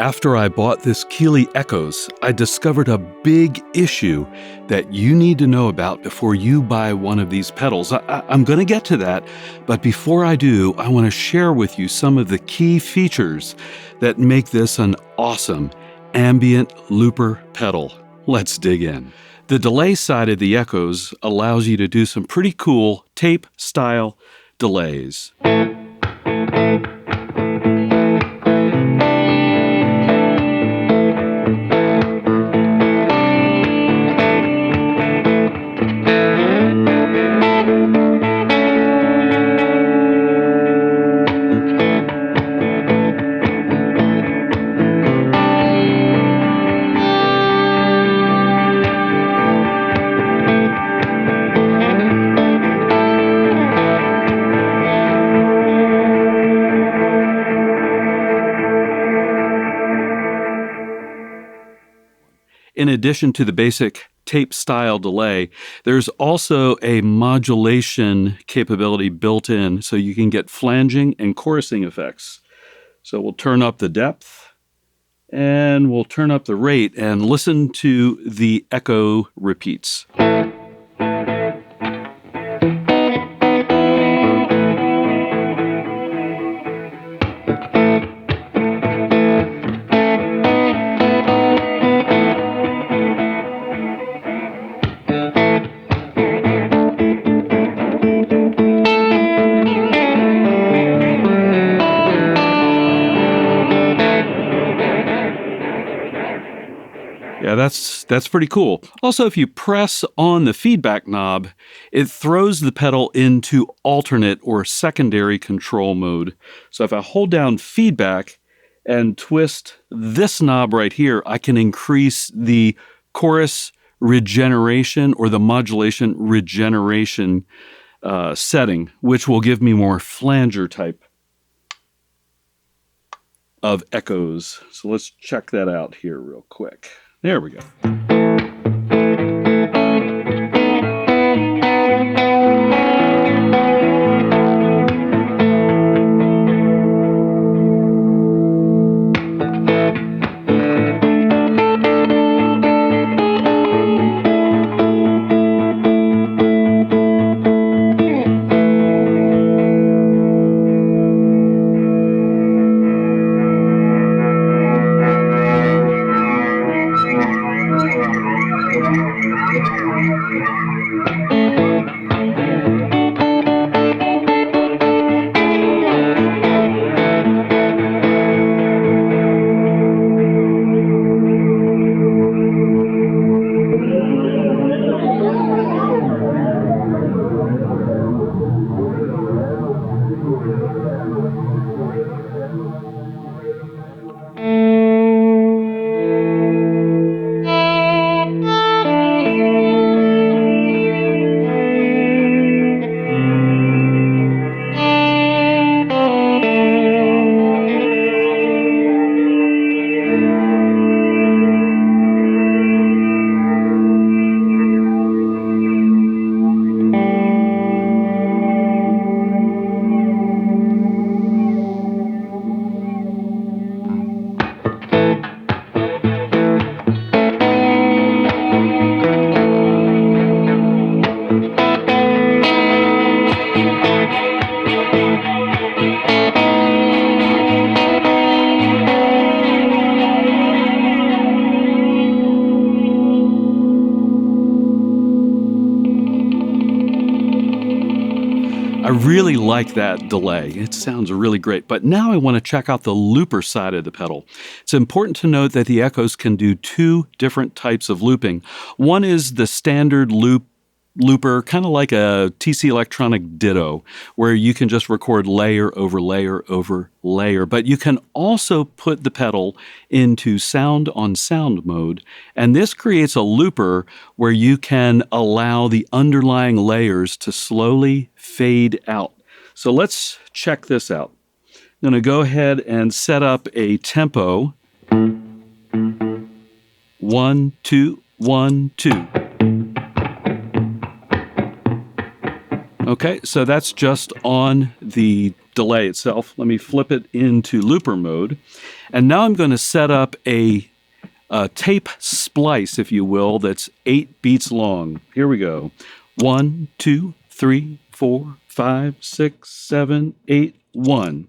After I bought this Keeley Echoes, I discovered a big issue that you need to know about before you buy one of these pedals. I'm going to get to that, but before I do, I want to share with you some of the key features that make this an awesome ambient looper pedal. Let's dig in. The delay side of the Echoes allows you to do some pretty cool tape-style delays. In addition to the basic tape-style delay, there's also a modulation capability built in so you can get flanging and chorusing effects. So we'll turn up the depth and we'll turn up the rate and listen to the echo repeats. Yeah, that's pretty cool. Also, if you press on the feedback knob, it throws the pedal into alternate or secondary control mode. So if I hold down feedback and twist this knob right here, I can increase the chorus regeneration or the modulation regeneration setting, which will give me more flanger type of echoes. So let's check that out here real quick. There we go. I really like that delay. It sounds really great. But now I want to check out the looper side of the pedal. It's important to note that the Echoes can do two different types of looping. One is the standard looper, kind of like a TC Electronic Ditto, where you can just record layer over layer over layer. But you can also put the pedal into sound on sound mode, and this creates a looper where you can allow the underlying layers to slowly fade out. So let's check this out. I'm going to go ahead and set up a tempo. 1, 2, 1, 2. Okay, so that's just on the delay itself. Let me flip it into looper mode. And now I'm going to set up a tape splice, if you will, that's 8 beats long. Here we go. 1, 2, 3, 4, 5, 6, 7, 8, 1.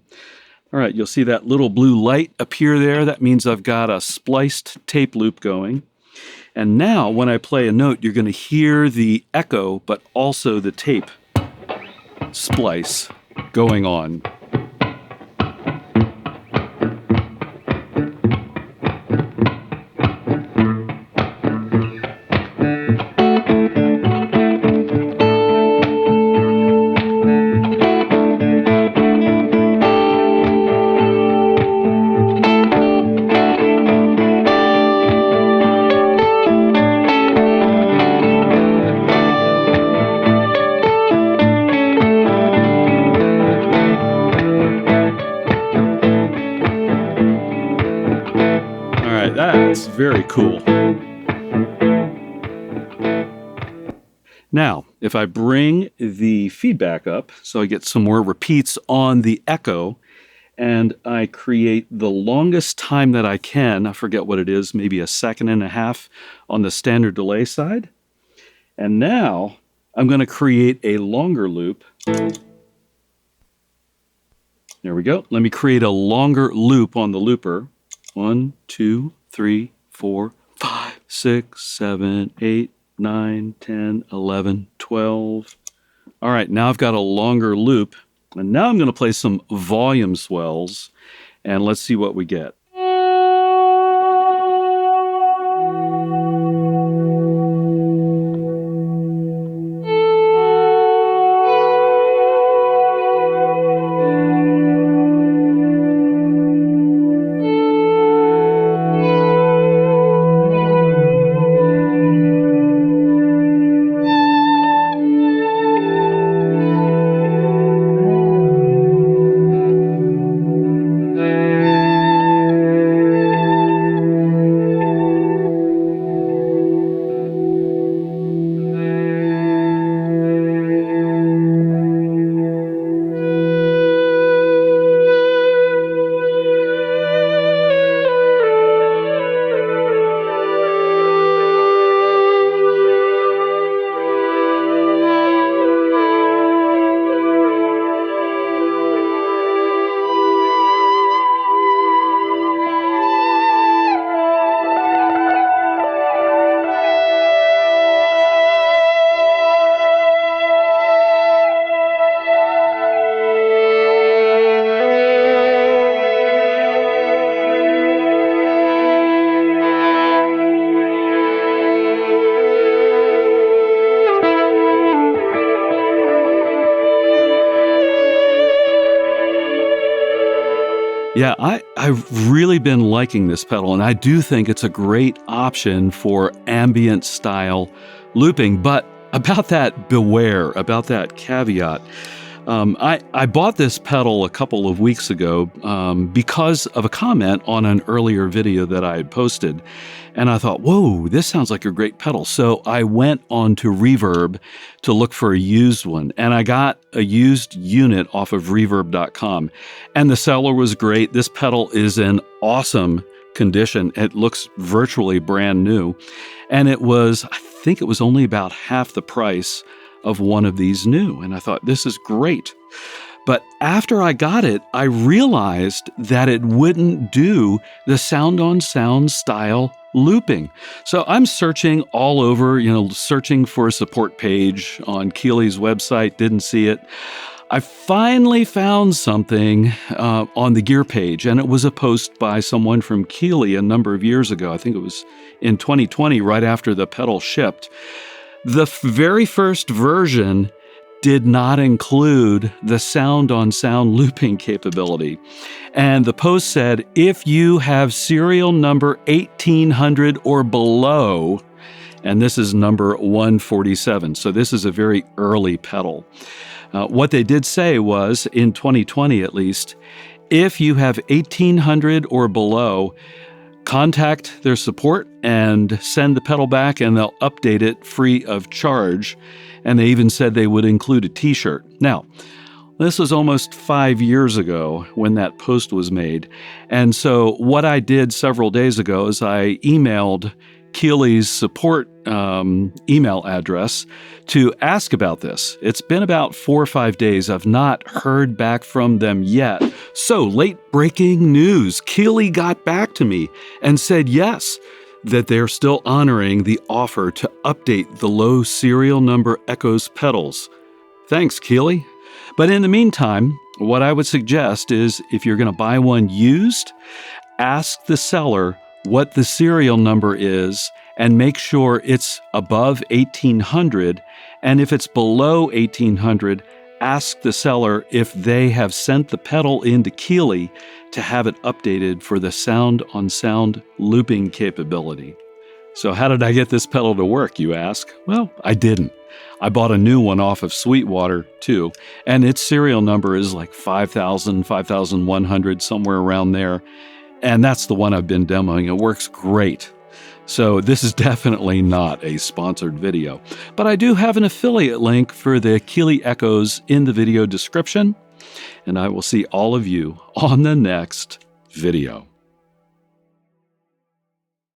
All right, you'll see that little blue light appear there. That means I've got a spliced tape loop going. And now when I play a note, you're going to hear the echo, but also the tape splice going on. That's very cool. Now, if I bring the feedback up, so I get some more repeats on the echo, and I create the longest time that I can, I forget what it is, maybe 1.5 seconds on the standard delay side. And now I'm going to create a longer loop. There we go. Let me create a longer loop on the looper. 1, 2, 3, 4, 5, 6, 7, 8, 9, 10, 11, 12. All right, now I've got a longer loop. And now I'm going to play some volume swells. And let's see what we get. Yeah, I've really been liking this pedal, and I do think it's a great option for ambient style looping. But about that beware, about that caveat, I bought this pedal a couple of weeks ago because of a comment on an earlier video that I had posted. And I thought, whoa, this sounds like a great pedal. So I went on to Reverb to look for a used one. And I got a used unit off of reverb.com. And the seller was great. This pedal is in awesome condition. It looks virtually brand new. And I think it was only about half the price of one of these new. And I thought, this is great. But after I got it, I realized that it wouldn't do the sound-on-sound style looping. So I'm searching all over, searching for a support page on Kiesler's website, didn't see it. I finally found something on the gear page, and it was a post by someone from Kiesler a number of years ago. I think it was in 2020, right after the pedal shipped. The very first version did not include the sound-on-sound looping capability. And the post said, if you have serial number 1800 or below, and this is number 147, so this is a very early pedal. What they did say was, in 2020 at least, if you have 1800 or below, contact their support and send the pedal back and they'll update it free of charge. And they even said they would include a t-shirt. Now, This was almost 5 years ago when that post was made. And so what I did several days ago is I emailed Kiesler's support email address to ask about this. It's been about 4 or 5 days. I've not heard back from them yet. So late breaking news. Kiesler got back to me and said yes, that they're still honoring the offer to update the low serial number Echoes pedals. Thanks, Kiesler. But in the meantime, what I would suggest is if you're going to buy one used, ask the seller what the serial number is and make sure it's above 1800. And if it's below 1800, ask the seller if they have sent the pedal into Kiesler to have it updated for the sound-on-sound looping capability. So how did I get this pedal to work, you ask? Well, I didn't. I bought a new one off of Sweetwater, too, and its serial number is like 5,000, 5,100, somewhere around there. And that's the one I've been demoing. It works great. So this is definitely not a sponsored video. But I do have an affiliate link for the Kiesler Echoes in the video description. And I will see all of you on the next video.